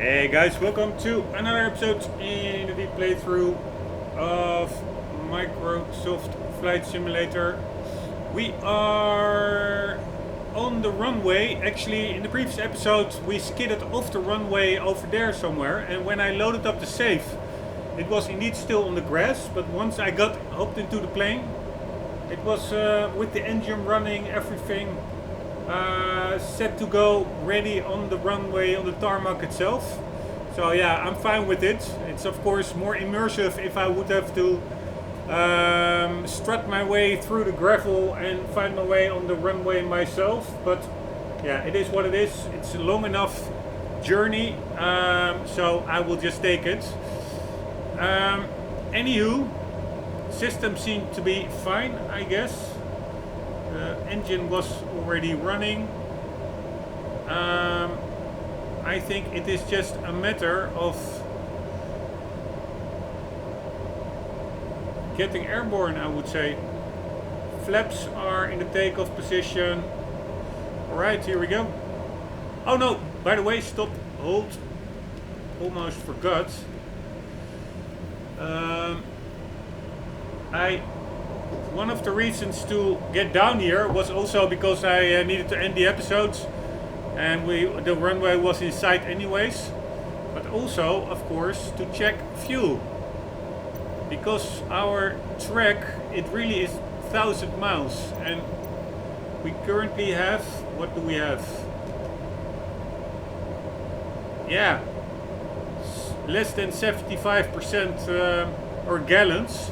Hey guys, welcome to another episode in the deep playthrough of Microsoft Flight Simulator. We are on the runway. Actually, in the previous episode we skidded off the runway over there somewhere, and when I loaded up the save it was indeed still on the grass, but once I hopped into the plane it was with the engine running, everything set to go, ready on the runway, on the tarmac itself. So yeah, I'm fine with it. It's of course more immersive if I would have to strut my way through the gravel and find my way on the runway myself. But yeah, it is what it is. It's a long enough journey, so I will just take it. Anywho, system seemed to be fine, I guess. The engine was already running. I think it is just a matter of getting airborne, I would say. Flaps are in the takeoff position. Alright, here we go. Oh no, by the way, stop, hold. Almost forgot. One of the reasons to get down here was also because I needed to end the episodes, and the runway was in sight anyways, but also of course to check fuel, because our track, it really is 1,000 miles and we currently have, what do we have? Yeah, less than 75% or gallons.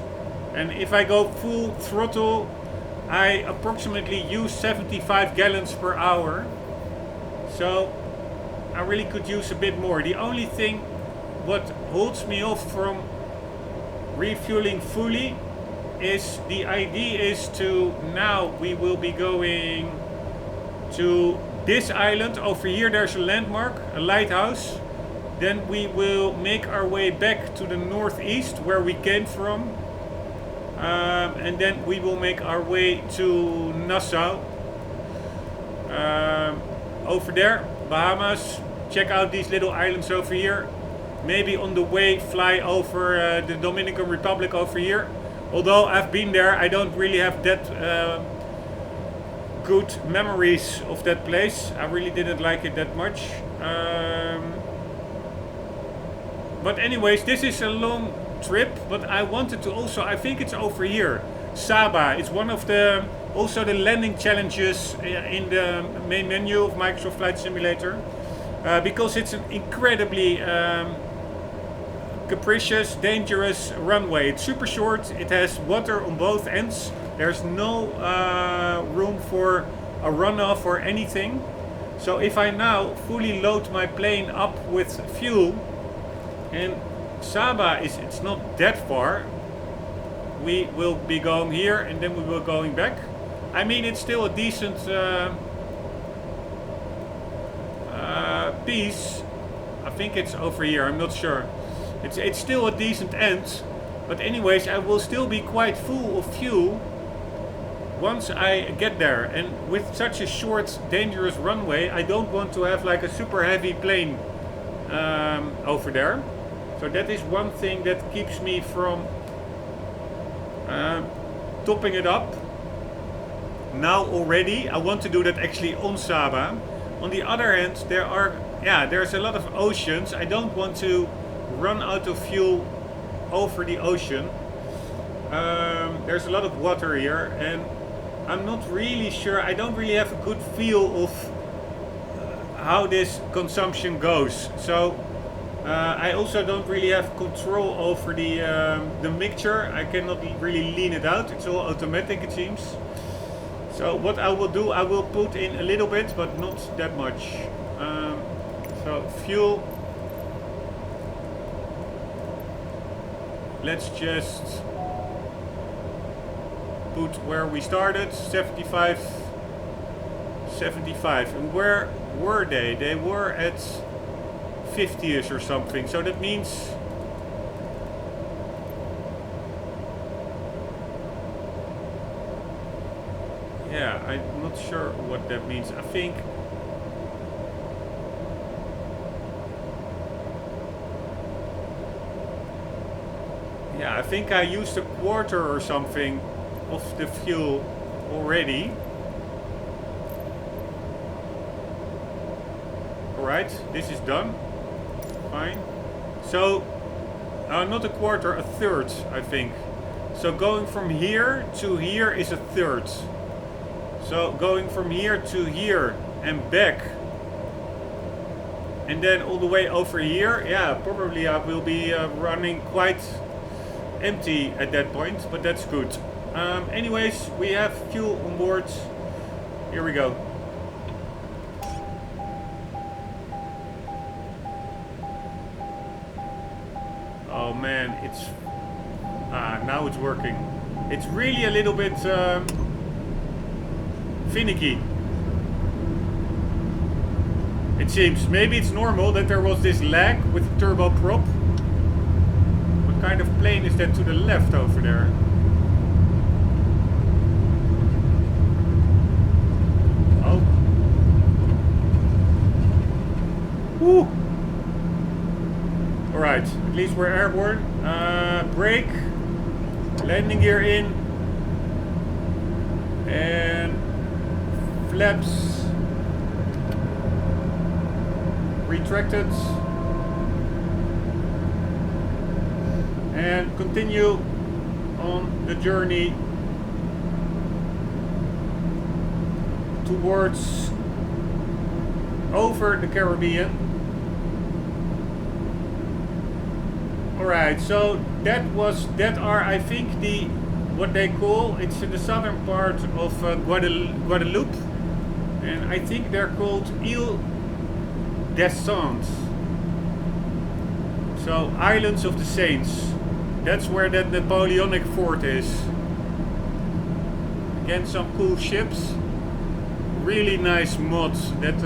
And if I go full throttle, I approximately use 75 gallons per hour. So I really could use a bit more. The only thing what holds me off from refueling fully is the idea is to, now we will be going to this island. Over here there's a landmark, a lighthouse. Then we will make our way back to the northeast where we came from. And then we will make our way to Nassau. Over there, Bahamas. Check out these little islands over here. Maybe on the way fly over the Dominican Republic over here. Although I've been there, I don't really have that good memories of that place. I really didn't like it that much. But anyways, this is a long trip, but I wanted to also, I think it's over here, Saba. It's one of the also the landing challenges in the main menu of Microsoft Flight Simulator, because it's an incredibly capricious, dangerous runway. It's super short, it has water on both ends, there's no room for a runoff or anything. So if I now fully load my plane up with fuel, and Saba it's not that far, we will be going here and then we will going back. I mean, it's still a decent piece. I think it's over here, I'm not sure. It's still a decent end, but anyways, I will still be quite full of fuel once I get there. And with such a short, dangerous runway, I don't want to have like a super heavy plane over there. So that is one thing that keeps me from topping it up now already. I want to do that actually on Saba. On the other hand, there's a lot of oceans. I don't want to run out of fuel over the ocean. There's a lot of water here, and I'm not really sure. I don't really have a good feel of how this consumption goes. So I also don't really have control over the mixture. I cannot really lean it out. It's all automatic, it seems. So what I will do, I will put in a little bit, but not that much. So fuel. Let's just put where we started, 75. And where were they? They were at 50ish or something. So that means yeah, I'm not sure what that means. I think Yeah, I think I used a quarter or something of the fuel already. Alright, this is done. Fine. So, not a quarter, a third, I think. So going from here to here is a third. So going from here to here and back. And then all the way over here, yeah, probably I will be running quite empty at that point, but that's good. Anyways, we have fuel on board. Here we go. Oh man, it's... now it's working. It's really a little bit finicky. It seems. Maybe it's normal that there was this lag with the turboprop. What kind of plane is that to the left over there? Oh. Woo! Alright, at least we're airborne. Brake. Landing gear in. And flaps retracted. And continue on the journey towards over the Caribbean. Alright, so that are I think the what they call, it's in the southern part of Guadeloupe, and I think they're called Iles Descentes. So Islands of the Saints. That's where that Napoleonic fort is. Again, some cool ships. Really nice mods that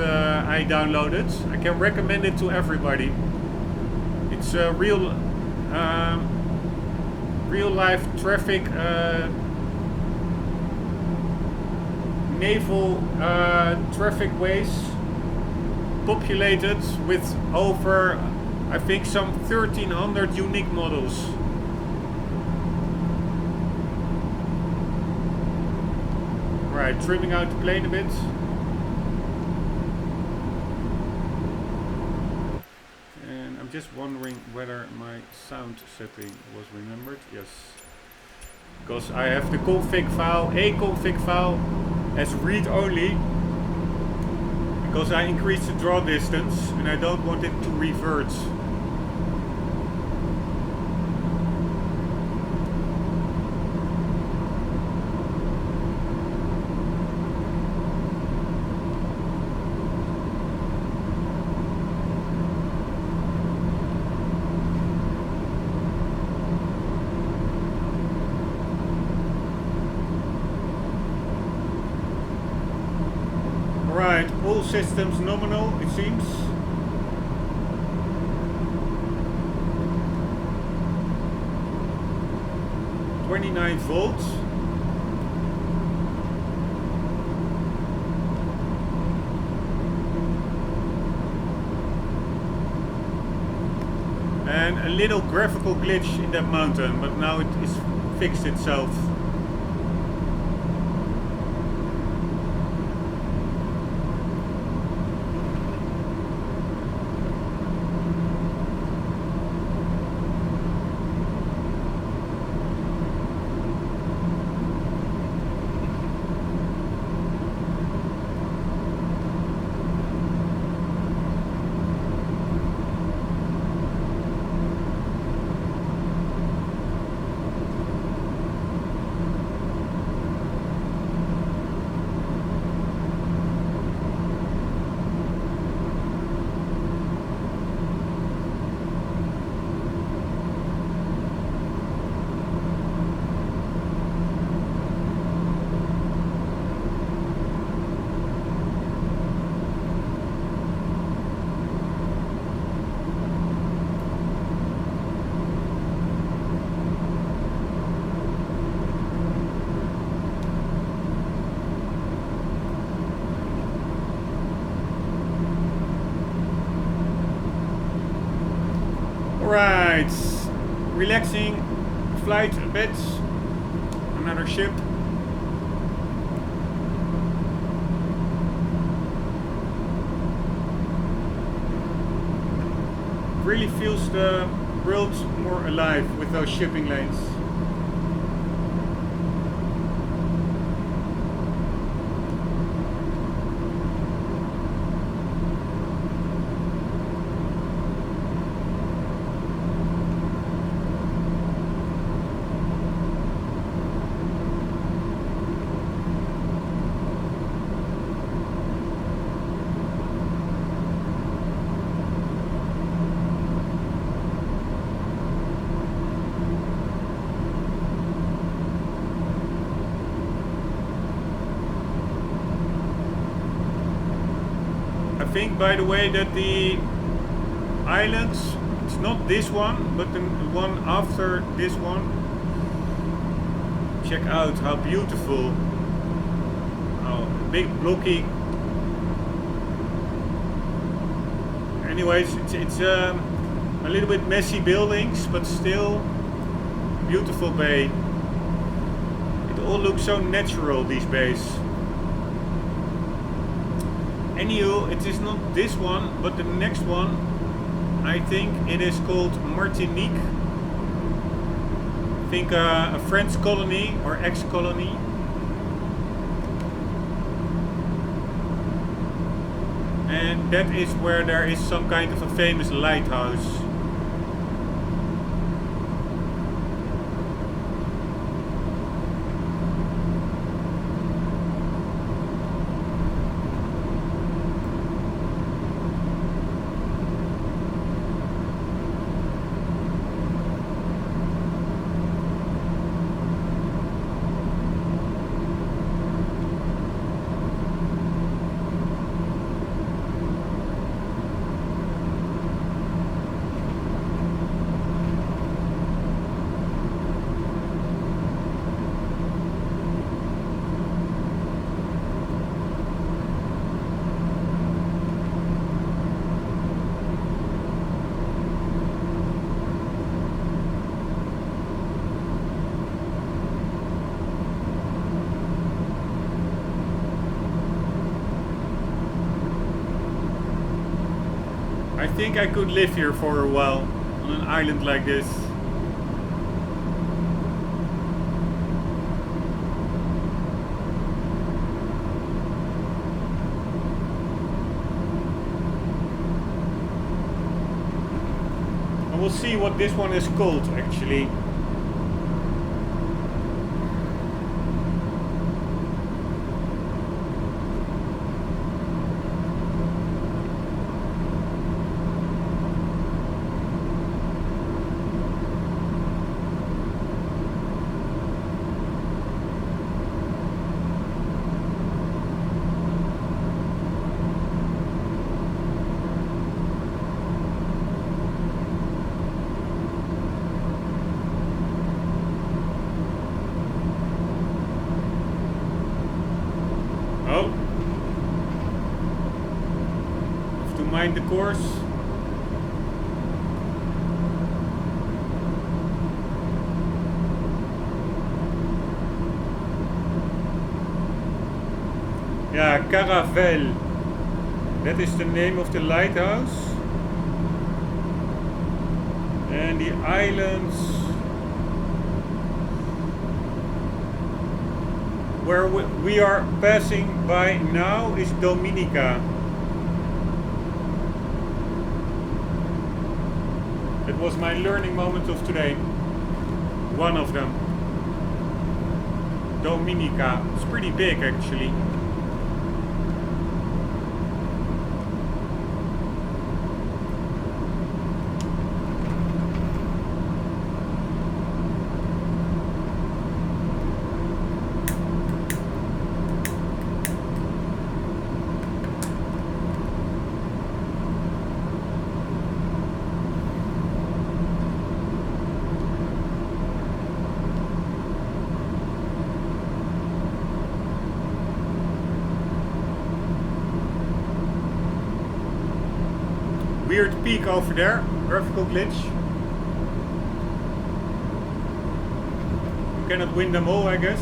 I downloaded. I can recommend it to everybody. It's a real life traffic naval traffic ways, populated with over I think some 1300 unique models. Right, trimming out the plane a bit. And I'm just wondering whether my sound setting was remembered. Yes. Because I have the config file, a config file as read only. Because I increased the draw distance and I don't want it to revert. All systems nominal, it seems. $29 volts. And a little graphical glitch in that mountain, but now it is fixed itself. Right, relaxing flight a bit. Another ship. Really feels the world more alive with those shipping lanes. I think, by the way, that the islands, it's not this one, but the one after this one. Check out how beautiful. Oh, big blocky. Anyways, it's a little bit messy buildings, but still beautiful bay. It all looks so natural, these bays. Anywho, it is not this one, but the next one. I think it is called Martinique. I think a French colony or ex-colony. And that is where there is some kind of a famous lighthouse. I think I could live here for a while on an island like this. And we'll see what this one is called actually. Mind the course. Yeah, Caravelle. That is the name of the lighthouse. And the islands where we are passing by now is Dominika. It was my learning moment of today. One of them. Dominika. It's pretty big actually. Weird peak over there, graphical glitch. cannot win them all, I guess.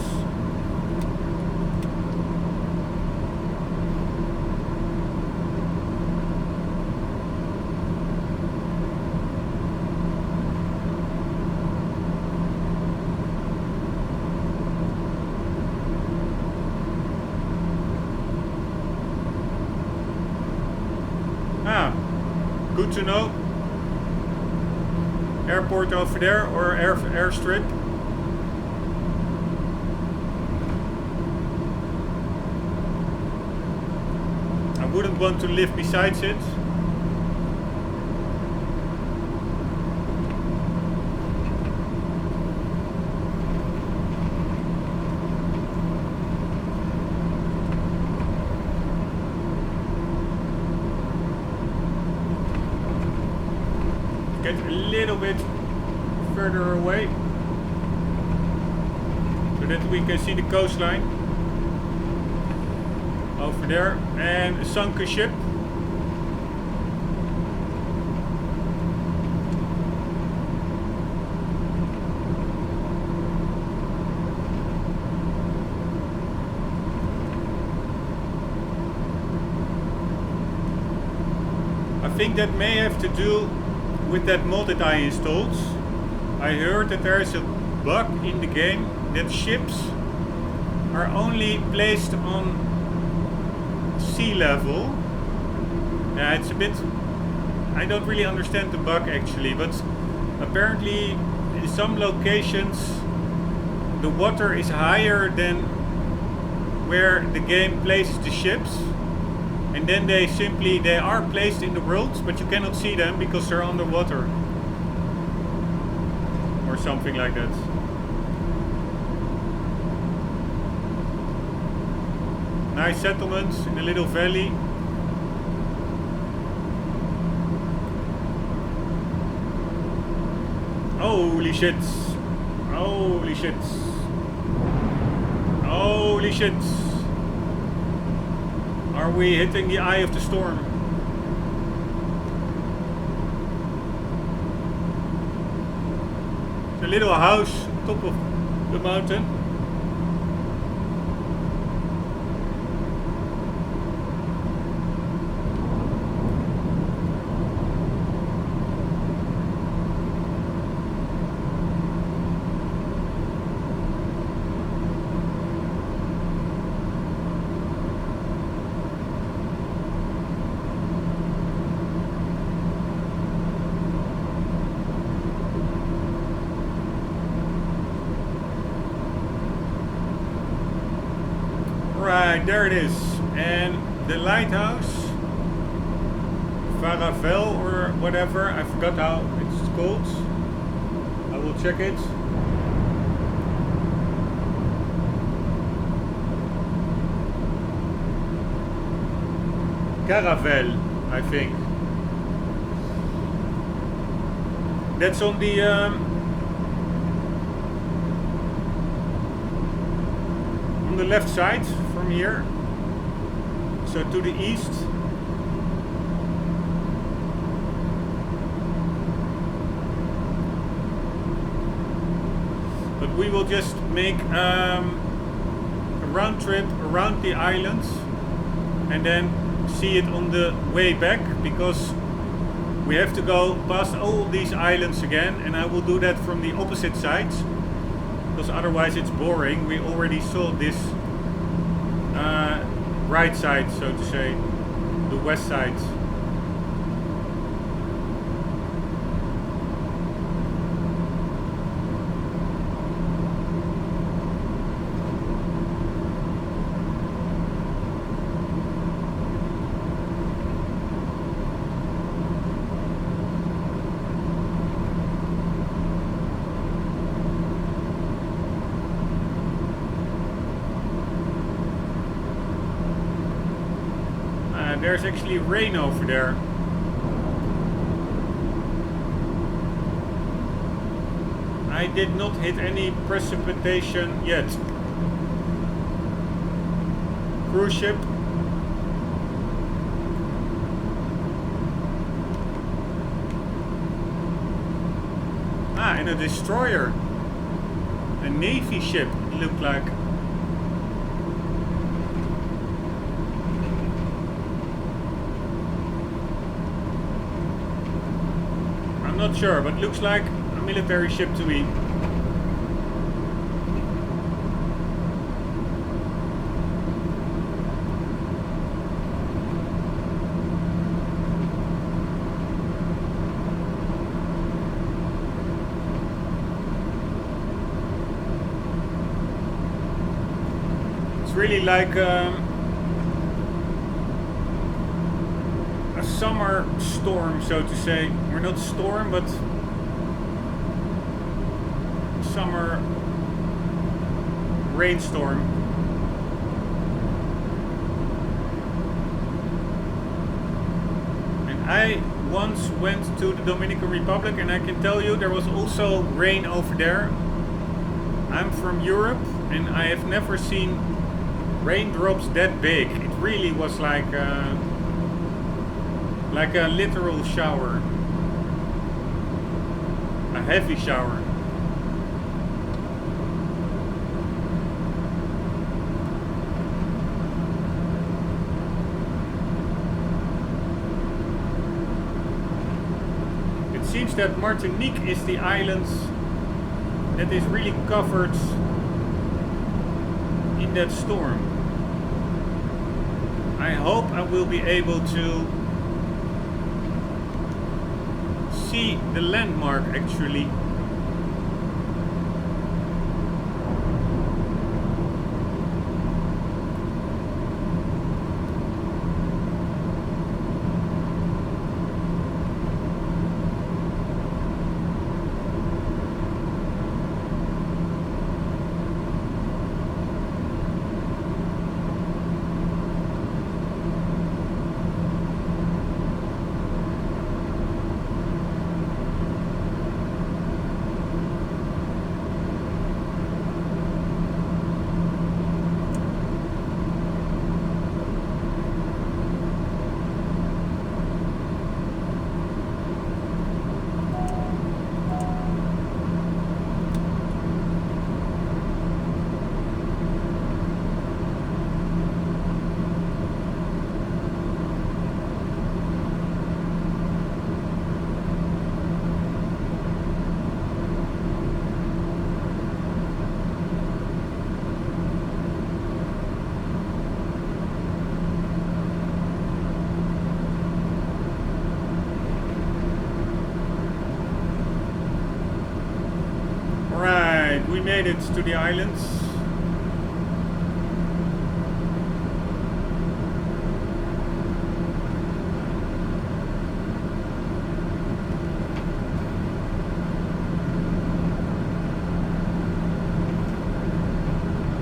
Good to know. Airport over there, or airstrip. I wouldn't want to live beside it. Get a little bit further away so that we can see the coastline over there, and a sunken ship. I think that may have to do with that mod that I installed. I heard that there is a bug in the game that ships are only placed on sea level. Yeah, it's a bit... I don't really understand the bug actually, but apparently in some locations the water is higher than where the game places the ships. And then they are placed in the world, but you cannot see them because they're underwater. Or something like that. Nice settlements in a little valley. Holy shit. Holy shit. Holy shit. Are we hitting the eye of the storm? It's a little house on top of the mountain. Right, there it is. And the lighthouse, Caravelle or whatever, I forgot how it's called. I will check it. Caravelle, I think. That's on the left side from here, so to the east. But we will just make a round trip around the island and then see it on the way back, because we have to go past all these islands again, and I will do that from the opposite side, because otherwise it's boring. We already saw this right side, so to say, the west side. There's actually rain over there. I did not hit any precipitation yet. Cruise ship. Ah, and a destroyer. a navy ship, it looked like. I'm not sure, but looks like a military ship to me. Really like a summer storm, so to say. Or not storm, but summer rainstorm. And I once went to the Dominican Republic, and I can tell you there was also rain over there. I'm from Europe, and I have never seen raindrops that big. It really was like a literal shower, a heavy shower. It seems that Martinique is the island that is really covered in that storm. I hope I will be able to see the landmark actually. We made it to the islands.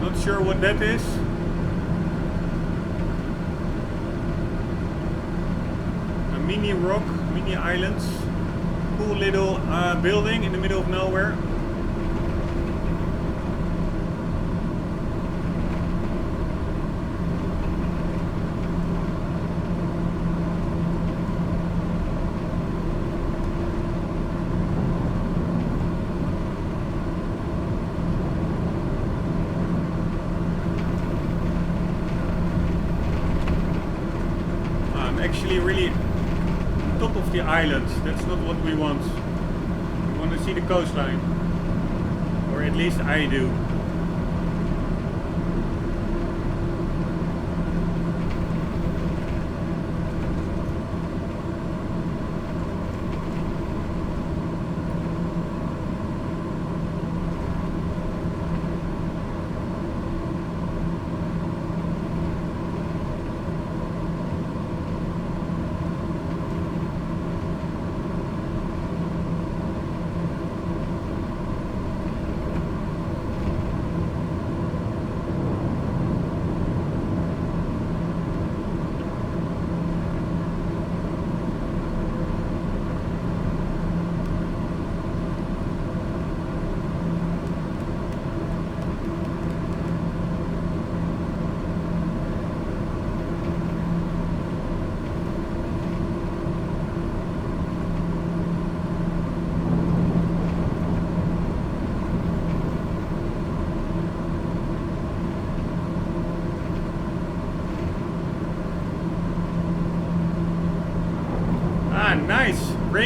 Not sure what that is. A mini rock, mini islands. Cool little building in the middle of nowhere. Actually really top of the island. That's not what we want. We want to see the coastline, or at least I do.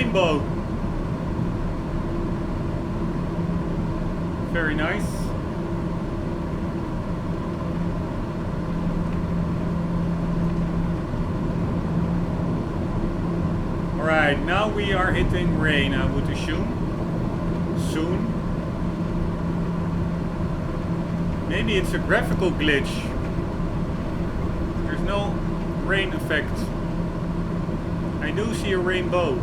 rainbow. Very nice. Alright, now we are hitting rain, I would assume. Soon. Maybe it's a graphical glitch. There's no rain effect. I do see a rainbow.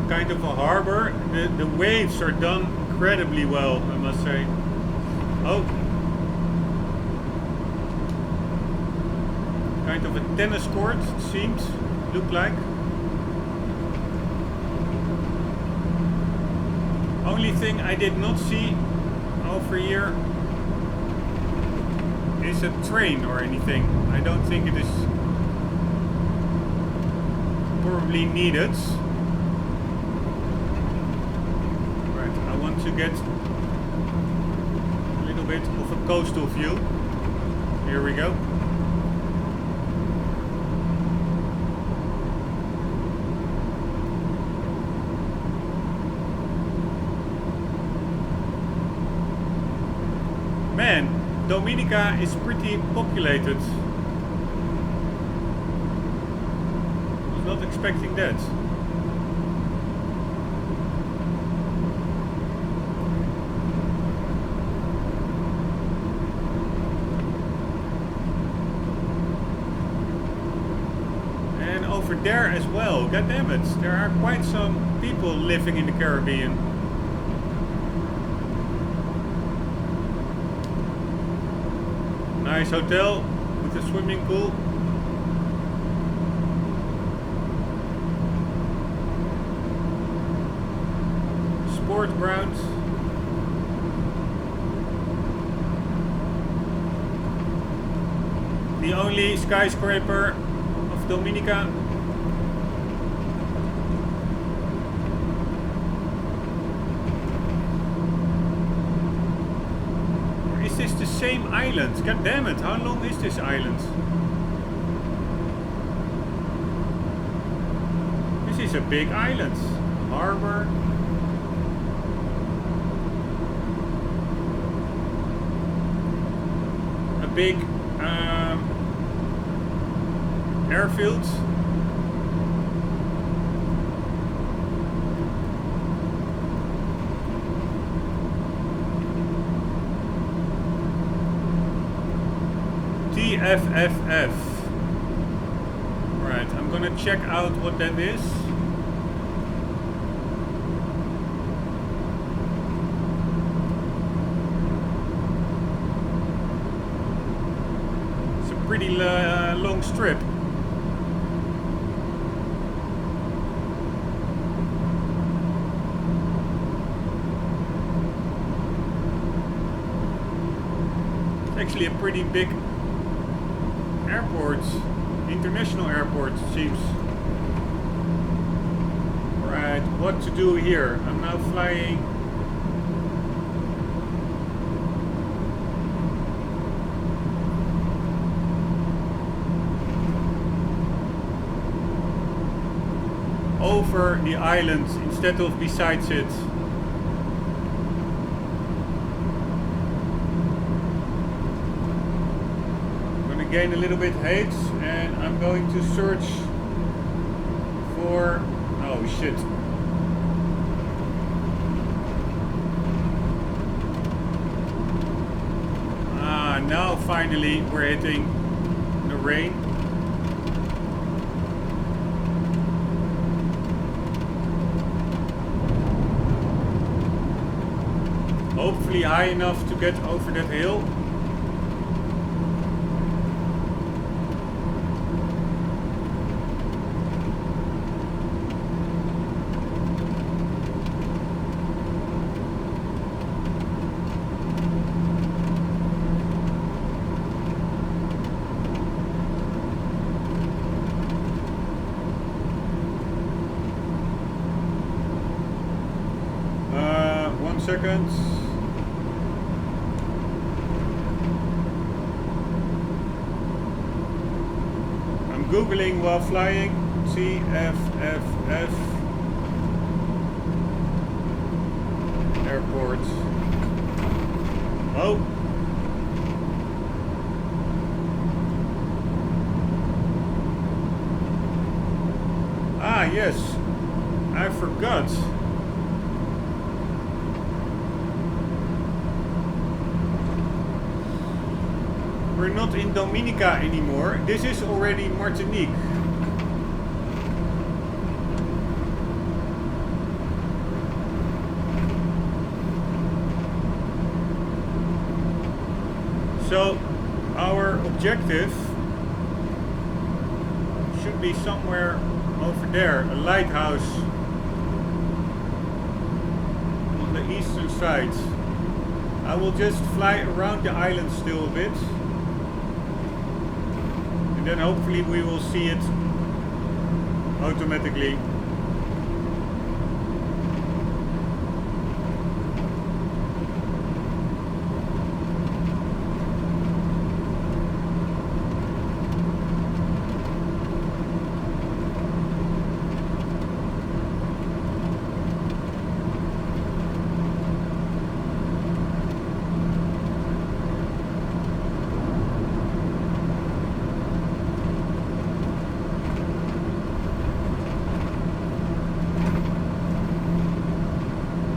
Kind of a harbor. The waves are done incredibly well, I must say. Oh. Kind of a tennis court, it seems. Look like. Only thing I did not see over here is a train or anything. I don't think it is probably needed. To get a little bit of a coastal view. Here we go. Man, Dominika is pretty populated. Was not expecting that. Over there as well, god damn it, there are quite some people living in the Caribbean. Nice hotel with a swimming pool. Sport grounds. The only skyscraper of Dominika. Is this the same island? God damn it, how long is this island? This is a big island. Harbor. A big airfield. TFFF. Right, I'm gonna check out what that is. It's a pretty long strip. It's actually a pretty big airport, international airport, it seems. Right, what to do here? I'm now flying. Over the island instead of besides it. Gain a little bit height, and I'm going to search for, oh shit, now finally we're hitting the rain. Hopefully high enough to get over that hill. Seconds. I'm googling while flying. TFFF airport. Oh. Ah, yes. I forgot. We're not in Dominika anymore. This is already Martinique. So our objective should be somewhere over there, a lighthouse on the eastern side. I will just fly around the island still a bit. Then hopefully we will see it automatically.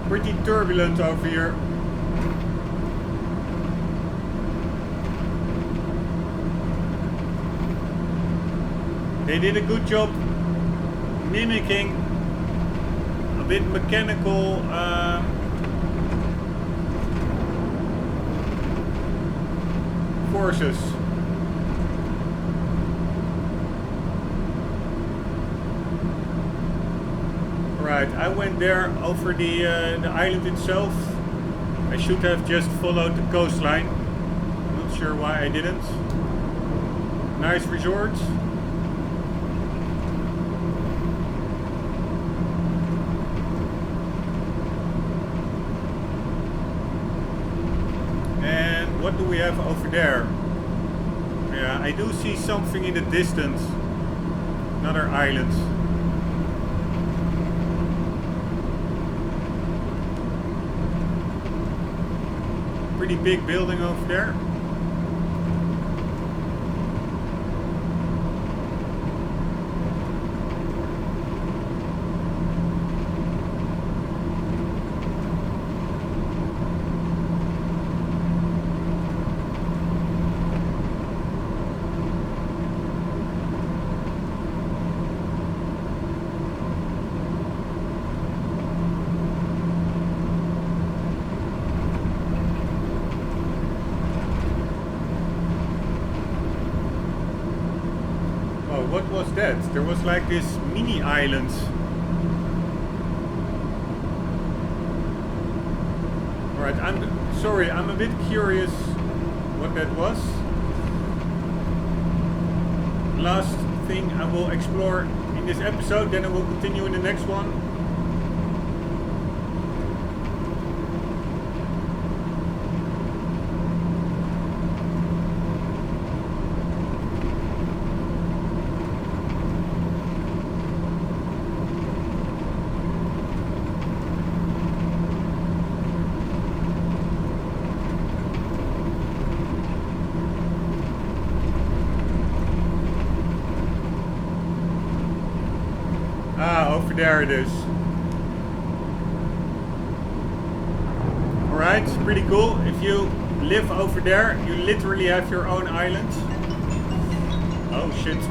Pretty turbulent over here. They did a good job mimicking a bit mechanical forces. Right, I went there over the island itself. I should have just followed the coastline. Not sure why I didn't. Nice resort. And what do we have over there? Yeah, I do see something in the distance. Another island. Pretty big building over there. What was that? There was like this mini island. Alright, I'm sorry, I'm a bit curious what that was. Last thing I will explore in this episode, then I will continue in the next one. There it is. Alright, pretty cool. If you live over there, you literally have your own island. Oh shit.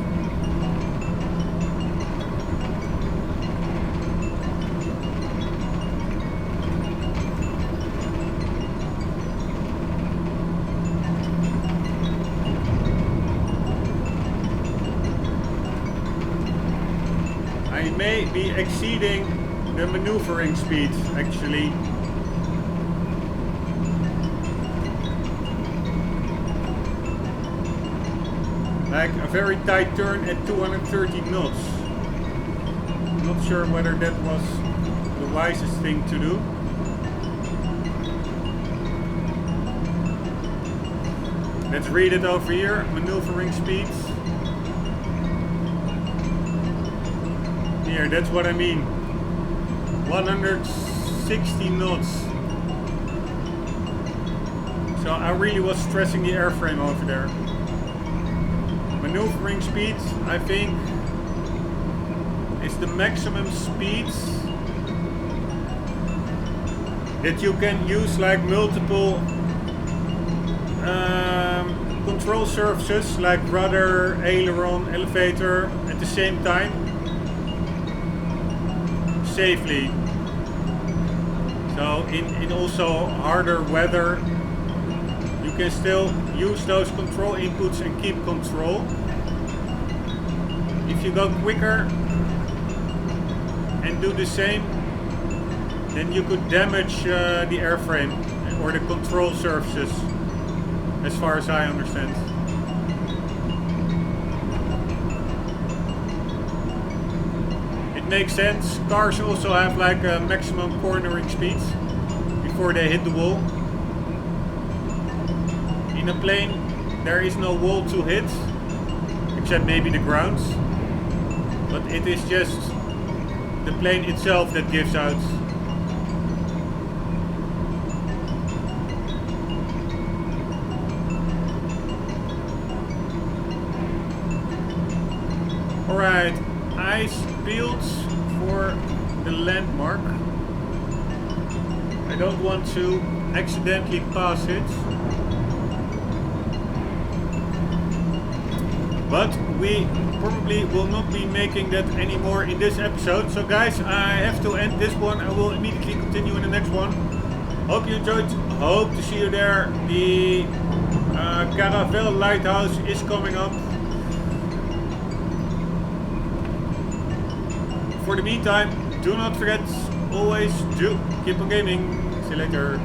may be exceeding the maneuvering speed actually. Like a very tight turn at 230 knots. Not sure whether that was the wisest thing to do. Let's read it over here. Maneuvering speeds. Here, that's what I mean. 160 knots. So I really was stressing the airframe over there. Maneuvering speed, I think, is the maximum speeds that you can use, like multiple control surfaces, like rudder, aileron, elevator at the same time, safely. So in also harder weather, you can still use those control inputs and keep control. If you go quicker and do the same, then you could damage the airframe or the control surfaces, as far as I understand. It makes sense. Cars also have like a maximum cornering speed before they hit the wall. In a plane, there is no wall to hit, except maybe the ground. But it is just the plane itself that gives out. Alright, ice fields for the landmark. I don't want to accidentally pass it. But we probably will not be making that anymore in this episode. So guys, I have to end this one. I will immediately continue in the next one. Hope you enjoyed. Hope to see you there. The Caravelle Lighthouse is coming up. For the meantime, do not forget, always do keep on gaming. See you later.